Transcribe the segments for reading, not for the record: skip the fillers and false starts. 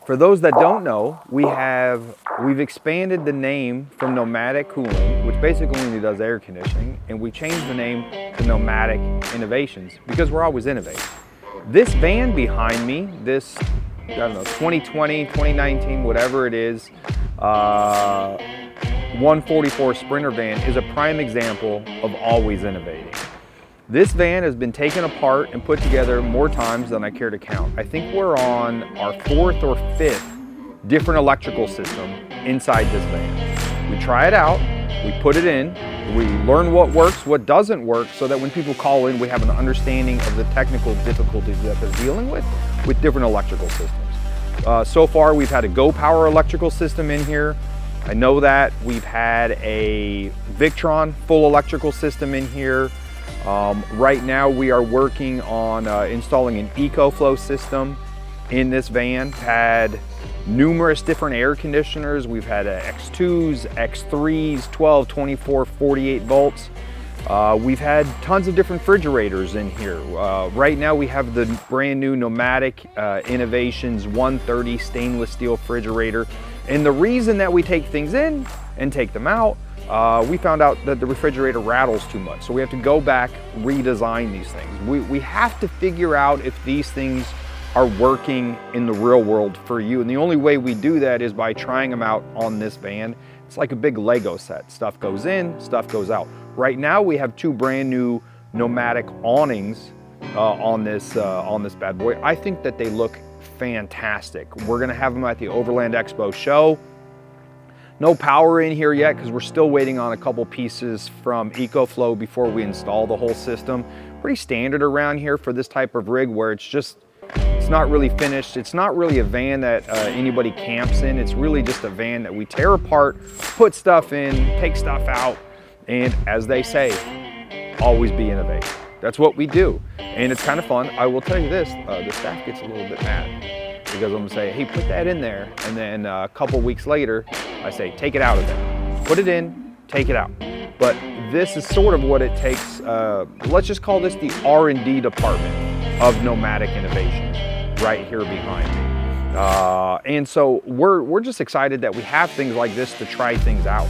For those that don't know, we've expanded the name from Nomadic Cooling, which basically only does air conditioning, and we changed the name to Nomadic Innovations because we're always innovating. This van behind me, this, I don't know, 2020, 2019, whatever it is, 144 Sprinter van is a prime example of always innovating. This van has been taken apart and put together more times than I care to count. I think we're on our 4th or 5th different electrical system inside this van. We try it out, we put it in, we learn what works, what doesn't work, so that when people call in, we have an understanding of the technical difficulties that they're dealing with different electrical systems. So far, we've had a Go Power electrical system in here. I know that. We've had a Victron full electrical system in here. Right now we are working on installing an EcoFlow system in this van. Had numerous different air conditioners. We've had X2s, X3s, 12, 24, 48 volts. We've had tons of different refrigerators in here. Right now we have the brand new Nomadic Innovations 130 stainless steel refrigerator. And the reason that we take things in and take them out, we found out that the refrigerator rattles too much. So we have to go back, redesign these things. We have to figure out if these things are working in the real world for you. And the only way we do that is by trying them out on this van. It's like a big Lego set. Stuff goes in, stuff goes out. Right now we have 2 brand new Nomadic awnings on this bad boy. I think that they look fantastic. We're gonna have them at the Overland Expo show. No power in here yet because we're still waiting on a couple pieces from EcoFlow before we install the whole system. Pretty standard around here for this type of rig where it's not really finished. It's not really a van that anybody camps in. It's really just a van that we tear apart, put stuff in, take stuff out, and as they say, always be innovative. That's what we do. And it's kind of fun. I will tell you this, the staff gets a little bit mad because I'm gonna say, hey, put that in there. And then a couple weeks later, I say, take it out of there. Put it in, take it out. But this is sort of what it takes. Let's just call this the R&D department of Nomadic Innovations right here behind me. And so we're just excited that we have things like this to try things out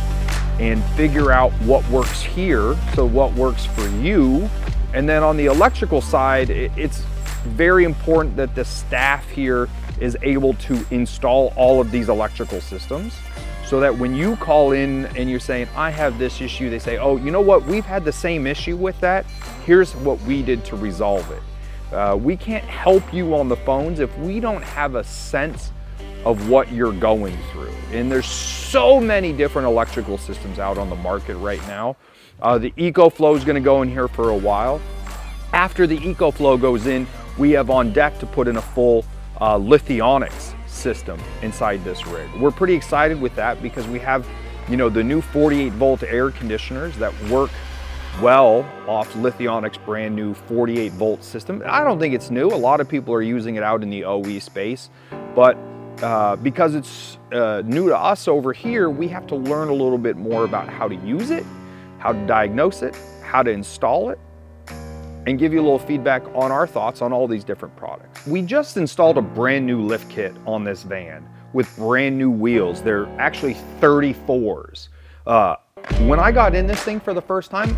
and figure out what works here, so what works for you. And then on the electrical side, it's very important that the staff here is able to install all of these electrical systems so that when you call in and you're saying, I have this issue, they say, oh, you know what? We've had the same issue with that. Here's what we did to resolve it. We can't help you on the phones if we don't have a sense of what you're going through. And there's so many different electrical systems out on the market right now. The EcoFlow is gonna go in here for a while. After the EcoFlow goes in, we have on deck to put in a full lithionics system inside this rig. We're pretty excited with that because we have, the new 48 volt air conditioners that work well off Lithionics brand new 48 volt system. I don't think it's new. A lot of people are using it out in the OE space, but because it's new to us over here, we have to learn a little bit more about how to use it, how to diagnose it, how to install it, and give you a little feedback on our thoughts on all these different products. We just installed a brand new lift kit on this van with brand new wheels. They're actually 34s. When I got in this thing for the first time,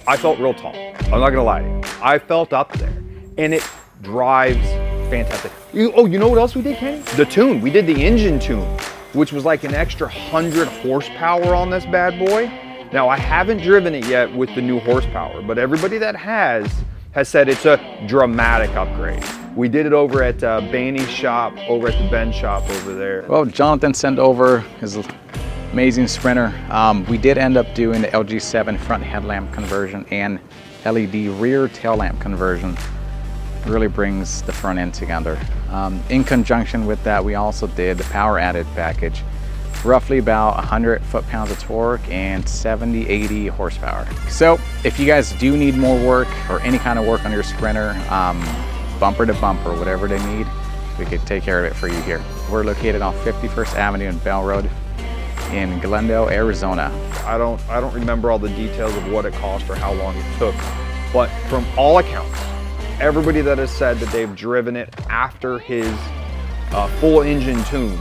I felt real tall. I'm not gonna lie to you. I felt up there, and it drives fantastic. You know what else we did, Kenny? The tune. We did the engine tune, which was like an extra 100 horsepower on this bad boy. Now, I haven't driven it yet with the new horsepower, but everybody that has said it's a dramatic upgrade. We did it over at Banny's shop, over at the Ben shop over there. Well, Jonathan sent over his amazing Sprinter. We did end up doing the LG7 front headlamp conversion and LED rear tail lamp conversion. It really brings the front end together. In conjunction with that, we also did the power added package. Roughly about 100 foot-pounds of torque and 70-80 horsepower. So if you guys do need more work or any kind of work on your Sprinter, bumper to bumper, whatever they need, we could take care of it for you here. We're located on 51st Avenue and Bell Road in Glendale, Arizona. I don't remember all the details of what it cost or how long it took, but from all accounts, everybody that has said that they've driven it after his full engine tune,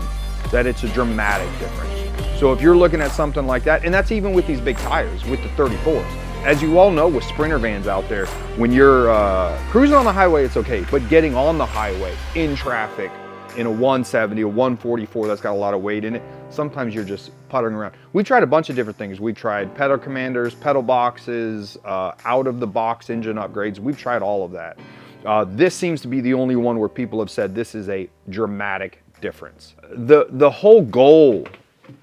that it's a dramatic difference. So if you're looking at something like that, and that's even with these big tires, with the 34s. As you all know with Sprinter vans out there, when you're cruising on the highway, it's okay, but getting on the highway, in traffic, in a 170, a 144 that's got a lot of weight in it, sometimes you're just puttering around. We tried a bunch of different things. We tried pedal commanders, pedal boxes, out of the box engine upgrades. We've tried all of that. This seems to be the only one where people have said this is a dramatic difference. The whole goal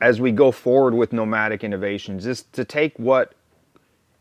as we go forward with Nomadic Innovations is to take what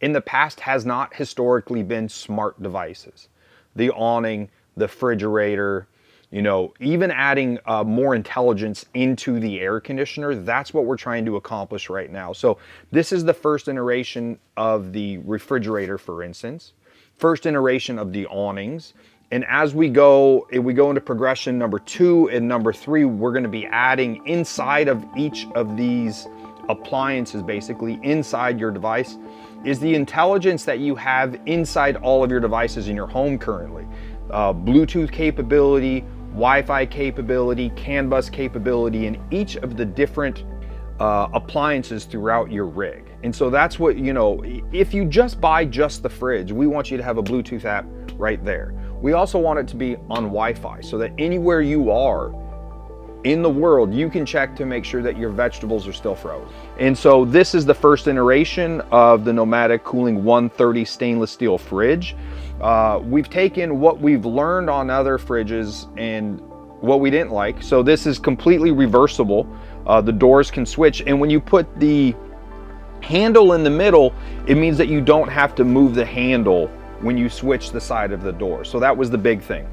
in the past has not historically been smart devices. The awning, the refrigerator, you know, even adding more intelligence into the air conditioner. That's what we're trying to accomplish right now. So this is the first iteration of the refrigerator, for instance, first iteration of the awnings. And as we go into progression number 2 and number 3, we're going to be adding inside of each of these appliances, basically inside your device, is the intelligence that you have inside all of your devices in your home currently. Bluetooth capability, Wi-Fi capability, CAN bus capability, in each of the different appliances throughout your rig. And so that's what, you know, if you just buy just the fridge, we want you to have a Bluetooth app right there. We also want it to be on Wi-Fi so that anywhere you are in the world, you can check to make sure that your vegetables are still frozen. And so this is the first iteration of the Nomadic Cooling 130 stainless steel fridge. We've taken what we've learned on other fridges and what we didn't like. So this is completely reversible. The doors can switch, and when you put the handle in the middle, it means that you don't have to move the handle when you switch the side of the door. So that was the big thing.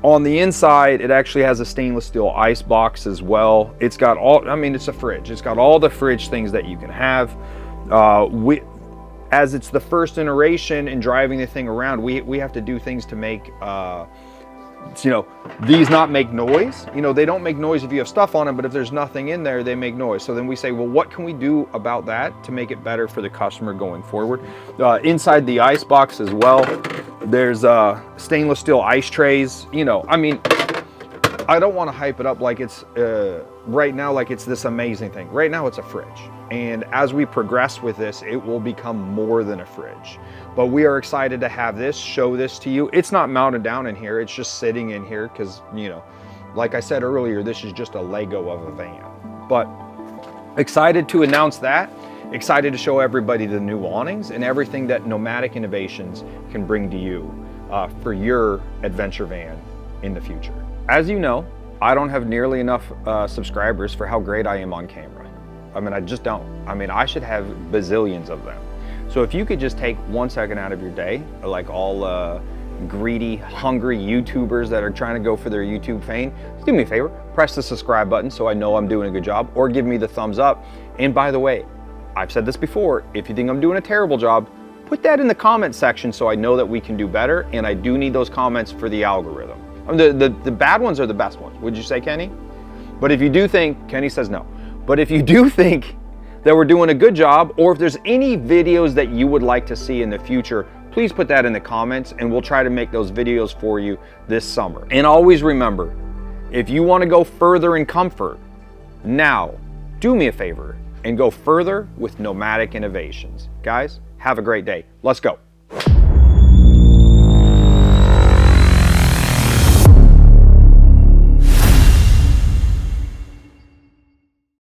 On the inside, it actually has a stainless steel ice box as well. It's got all, I mean, it's a fridge. It's got all the fridge things that you can have. As it's the first iteration in driving the thing around, we have to do things to make, you know, these not make noise. You know, they don't make noise if you have stuff on them, but if there's nothing in there, they make noise. So then we say, well, what can we do about that to make it better for the customer going forward? Inside the ice box as well, there's stainless steel ice trays. You know, I mean, I don't want to hype it up like it's right now, like it's this amazing thing. Right now it's a fridge. And as we progress with this, it will become more than a fridge. But we are excited to have this, show this to you. It's not mounted down in here, it's just sitting in here because, you know, like I said earlier, this is just a Lego of a van. But excited to announce that, excited to show everybody the new awnings and everything that Nomadic Innovations can bring to you for your adventure van in the future. As you know, I don't have nearly enough subscribers for how great I am on camera. I mean, I just don't. I mean, I should have bazillions of them. So if you could just take 1 second out of your day, like all greedy, hungry YouTubers that are trying to go for their YouTube fame, just do me a favor, press the subscribe button so I know I'm doing a good job, or give me the thumbs up. And by the way, I've said this before, if you think I'm doing a terrible job, put that in the comment section so I know that we can do better, and I do need those comments for the algorithm. I mean, the bad ones are the best ones, would you say, Kenny? But if you do think, Kenny says no, but if you do think that we're doing a good job, or if there's any videos that you would like to see in the future, please put that in the comments and we'll try to make those videos for you this summer. And always remember, if you want to go further in comfort, now do me a favor and go further with Nomadic Innovations. Guys, have a great day. Let's go.